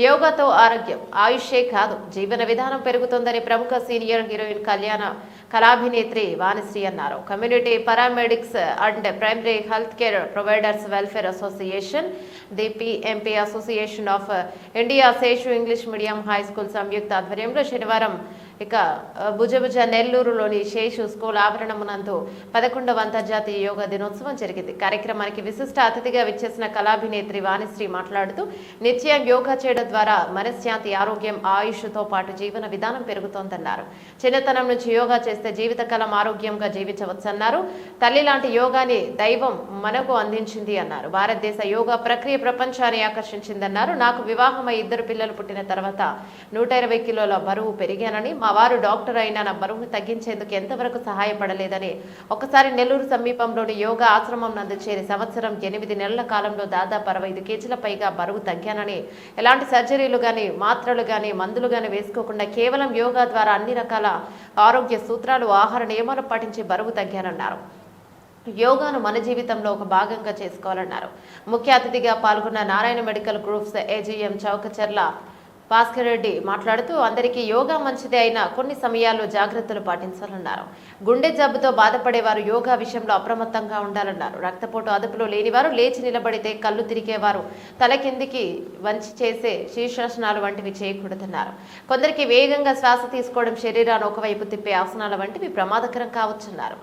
యోగాతో ఆరోగ్యం ఆయుష్ే కాదు జీవన విధానం పెరుగుతుందని ప్రముఖ సీనియర్ హీరోయిన్ కళాభినేత్రి వాణిశ్రీ అన్నారు. Community paramedics and primary health care providers welfare association, the PMP association of India Seshu English medium high school సంయుక్త ఆధ్వర్యంలో శనివారం భుజభుజ నెల్లూరులోని శేషు స్కూల్ ఆవరణమునందు 11వ అంతర్జాతీయ యోగా దినోత్సవం జరిగింది. కార్యక్రమానికి విశిష్ట అతిథిగా విచ్చేసిన కళాభినేత్రి వాణిశ్రీ మాట్లాడుతూ నిత్యం యోగా చేయడం ద్వారా మనశ్శాంతి, ఆరోగ్యం, ఆయుష్తో పాటు జీవన విధానం పెరుగుతోందన్నారు. చిన్నతనం నుంచి యోగా చేస్తే జీవితకాలం ఆరోగ్యంగా జీవించవచ్చన్నారు. తల్లి లాంటి యోగాని దైవం మనకు అందించింది అన్నారు. భారతదేశ యోగా ప్రక్రియ ప్రపంచాన్ని ఆకర్షించిందన్నారు. నాకు వివాహమై 2 పిల్లలు పుట్టిన తర్వాత 120 కిలోల బరువు పెరిగానని, మా వారు డాక్టర్ అయినా నా బరువు తగ్గించేందుకు ఎంతవరకు సహాయపడలేదని, ఒకసారి నెల్లూరు సమీపంలోని యోగా ఆశ్రమం నందు చేరి సంవత్సరం 8 నెలల కాలంలో దాదాపు 65 కేజీల పైగా బరువు తగ్గానని, ఎలాంటి సర్జరీలు గాని, మాత్రలు గాని, మందులు గాని వేసుకోకుండా కేవలం యోగా ద్వారా అన్ని రకాల ఆరోగ్య సూత్రాలు, ఆహార నియమాలు పాటించి బరువు తగ్గానన్నారు. యోగాను మన జీవితంలో ఒక భాగంగా చేసుకోవాలన్నారు. ముఖ్య అతిథిగా పాల్గొన్న Narayana medical groups AGM Chowkacharla Bhaskar Reddy మాట్లాడుతూ అందరికీ యోగా మంచిదే అయినా కొన్ని సమయాల్లో జాగ్రత్తలు పాటించాలన్నారు. గుండె జబ్బుతో బాధపడేవారు యోగా విషయంలో అప్రమత్తంగా ఉండాలన్నారు. రక్తపోటు అదుపులో లేనివారు, లేచి నిలబడితే కళ్ళు తిరిగేవారు తల కిందికి వంచి చేసే శీర్షాసనాలు వంటివి చేయకూడదన్నారు. కొందరికి వేగంగా శ్వాస తీసుకోవడం, శరీరాన్ని ఒకవైపు తిప్పే ఆసనాల వంటివి ప్రమాదకరం కావచ్చన్నారు.